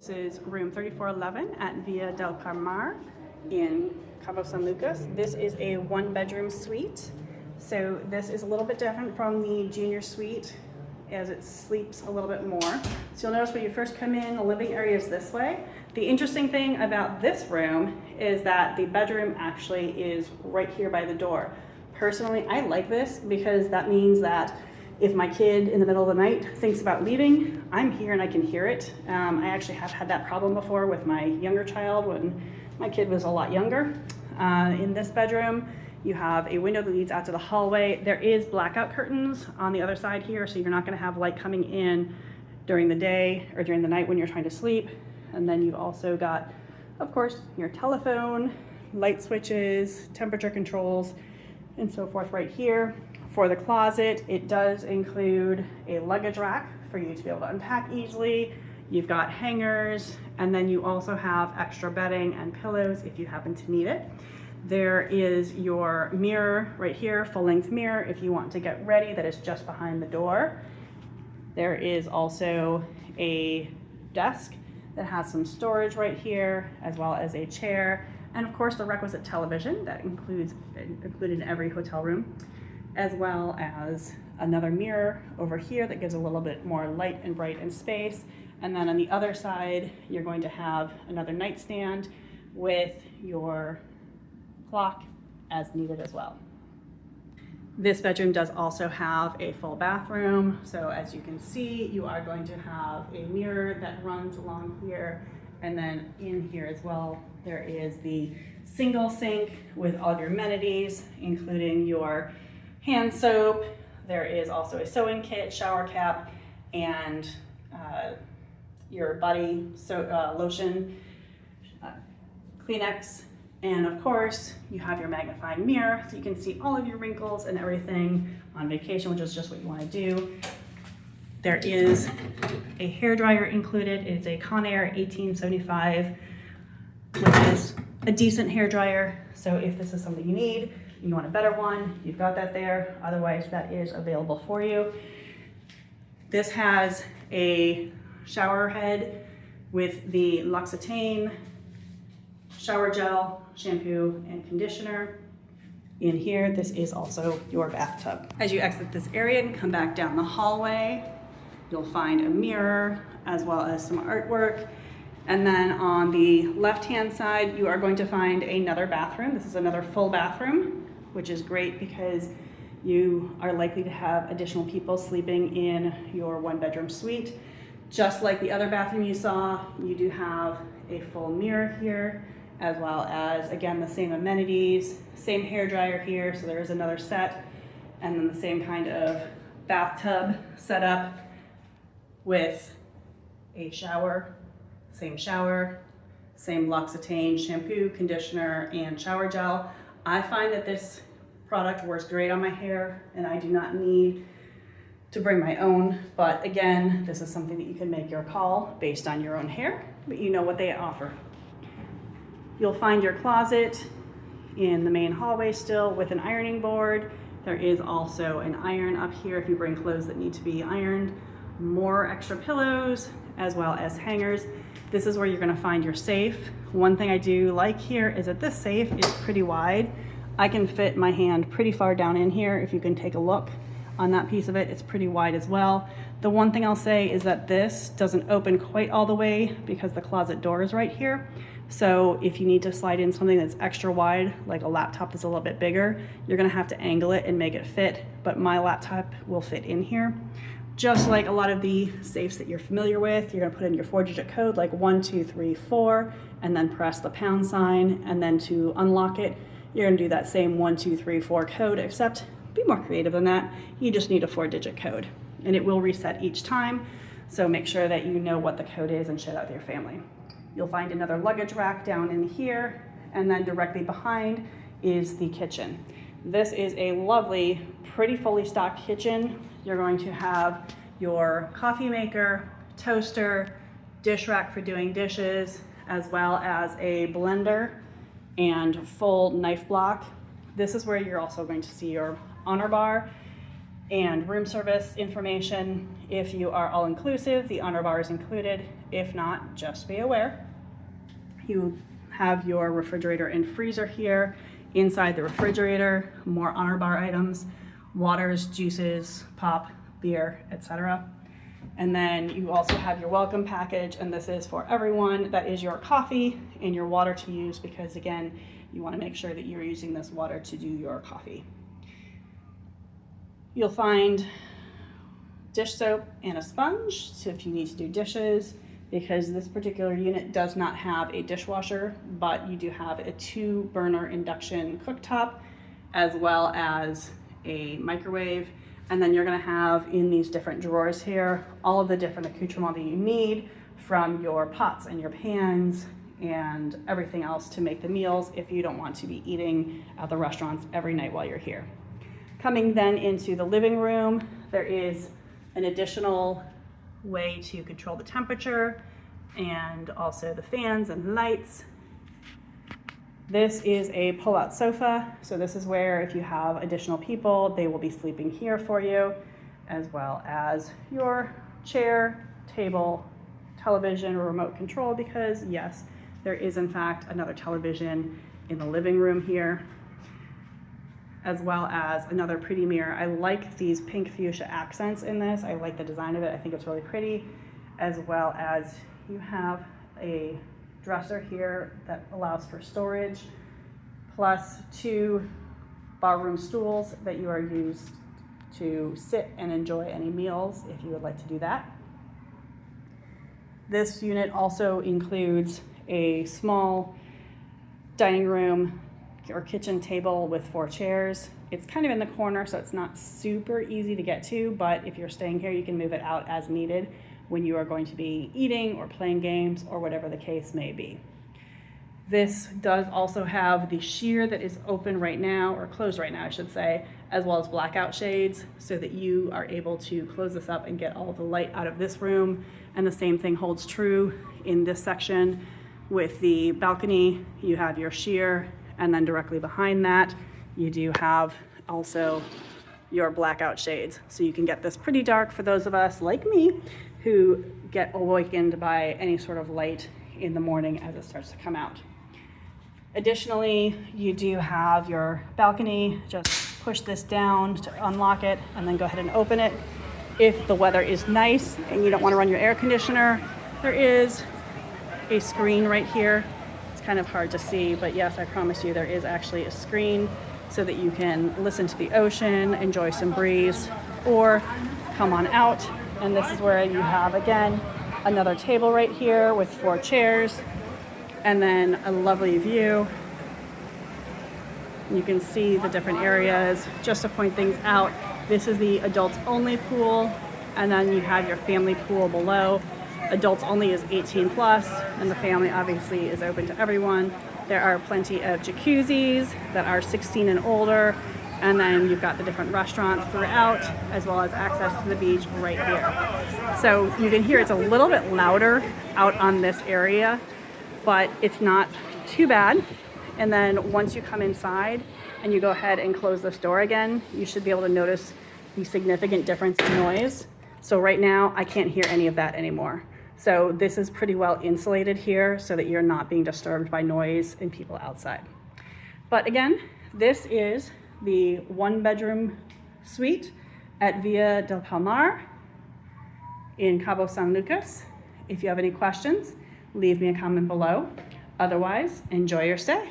This is room 3411 at Villa del Palmar in Cabo San Lucas. This is a one-bedroom suite. So this is a little bit different from the junior suite as it sleeps a little bit more. So you'll notice when you first come in, the living area is this way. The interesting thing about this room is that the bedroom actually is right here by the door. Personally, I like this because that means that if my kid in the middle of the night thinks about leaving, I'm here and I can hear it. I actually have had that problem before with my younger child when my kid was a lot younger. In this bedroom, you have a window that leads out to the hallway. There is blackout curtains on the other side here, so you're not gonna have light coming in during the day or during the night when you're trying to sleep. And then you've also got, of course, your telephone, light switches, temperature controls, and so forth right here. For the closet, it does include a luggage rack for you to be able to unpack easily. You've got hangers, and then you also have extra bedding and pillows if you happen to need it. There is your mirror right here, full-length mirror if you want to get ready, that is just behind the door. There is also a desk that has some storage right here, as well as a chair, and of course the requisite television that included in every hotel room, as well as another mirror over here that gives a little bit more light and bright and space. And then on the other side, you're going to have another nightstand with your clock as needed as well. This bedroom does also have a full bathroom. So as you can see, you are going to have a mirror that runs along here. And then in here as well, there is the single sink with all your amenities, including your hand soap. There is also a sewing kit, shower cap, and your body lotion, Kleenex, and of course you have your magnifying mirror so you can see all of your wrinkles and everything on vacation, which is just what you want to do. There is a hairdryer included. It's a Conair 1875, which is a decent hairdryer. So if this is something you need, you want a better one, you've got that there. Otherwise, that is available for you. This has a shower head with the L'Occitane shower gel, shampoo, and conditioner. In here, this is also your bathtub. As you exit this area and come back down the hallway, you'll find a mirror as well as some artwork. And then on the left-hand side, you are going to find another bathroom. This is another full bathroom, which is great because you are likely to have additional people sleeping in your one-bedroom suite. Just like the other bathroom you saw, you do have a full mirror here, as well as, again, the same amenities, same hairdryer here, so there is another set, and then the same kind of bathtub setup with a shower, same L'Occitane shampoo, conditioner, and shower gel. I find that this product works great on my hair and I do not need to bring my own, but again, this is something that you can make your call based on your own hair, but you know what they offer. You'll find your closet in the main hallway still with an ironing board. There is also an iron up here if you bring clothes that need to be ironed, more extra pillows, as well as hangers. This is where you're gonna find your safe. One thing I do like here is that this safe is pretty wide. I can fit my hand pretty far down in here. If you can take a look on that piece of it, it's pretty wide as well. The one thing I'll say is that this doesn't open quite all the way because the closet door is right here. So if you need to slide in something that's extra wide, like a laptop that's a little bit bigger, you're gonna have to angle it and make it fit, but my laptop will fit in here. Just like a lot of the safes that you're familiar with, you're gonna put in your 4-digit code like 1234 and then press the pound sign, and then to unlock it, you're gonna do that same 1234 code, except be more creative than that. You just need a 4-digit code and it will reset each time. So make sure that you know what the code is and share that with your family. You'll find another luggage rack down in here, and then directly behind is the kitchen. This is a lovely, pretty fully stocked kitchen. You're going to have your coffee maker, toaster, dish rack for doing dishes, as well as a blender and full knife block. This is where you're also going to see your honor bar And room service information, if you are all inclusive, the honor bar is included. If not, just be aware. You have your refrigerator and freezer here. Inside the refrigerator, more honor bar items, waters, juices, pop, beer, etc. And then you also have your welcome package, and this is for everyone. That is your coffee and your water to use, because again, you want to make sure that you're using this water to do your coffee. You'll find dish soap and a sponge, so if you need to do dishes, because this particular unit does not have a dishwasher, but you do have a 2-burner induction cooktop, as well as a microwave. And then you're gonna have in these different drawers here, all of the different accoutrements that you need, from your pots and your pans and everything else to make the meals if you don't want to be eating at the restaurants every night while you're here. Coming then into the living room, there is an additional way to control the temperature and also the fans and lights. This is a pull-out sofa. So this is where if you have additional people, they will be sleeping here for you, as well as your chair, table, television, or remote control, because yes, there is in fact another television in the living room here, as well as another pretty mirror. I like these pink fuchsia accents in this. I like the design of it. I think it's really pretty, as well as you have a dresser here that allows for storage, plus 2 barroom stools that you are used to sit and enjoy any meals if you would like to do that. This unit also includes a small dining room or kitchen table with 4 chairs. It's kind of in the corner, so it's not super easy to get to, but if you're staying here, you can move it out as needed when you are going to be eating or playing games or whatever the case may be. This does also have the sheer that is open right now, or closed right now, I should say, as well as blackout shades, so that you are able to close this up and get all the light out of this room. And the same thing holds true in this section with the balcony. You have your sheer, and then directly behind that, you do have also your blackout shades. So you can get this pretty dark for those of us like me who get awakened by any sort of light in the morning as it starts to come out. Additionally, you do have your balcony. Just push this down to unlock it and then go ahead and open it. If the weather is nice and you don't want to run your air conditioner, there is a screen right here. It's kind of hard to see, but yes, I promise you there is actually a screen so that you can listen to the ocean, enjoy some breeze, or come on out. And this is where you have, again, another table right here with 4 chairs, and then a lovely view. You can see the different areas. Just to point things out, this is the adults only pool, and then you have your family pool below. Adults only is 18 plus, and the family obviously is open to everyone. There are plenty of jacuzzis that are 16 and older, and then you've got the different restaurants throughout, as well as access to the beach right here. So you can hear it's a little bit louder out on this area, but it's not too bad. And then once you come inside and you go ahead and close this door again, you should be able to notice the significant difference in noise. So right now, I can't hear any of that anymore. So this is pretty well insulated here so that you're not being disturbed by noise and people outside. But again, this is the 1-bedroom suite at Villa del Palmar in Cabo San Lucas. If you have any questions, leave me a comment below. Otherwise, enjoy your stay.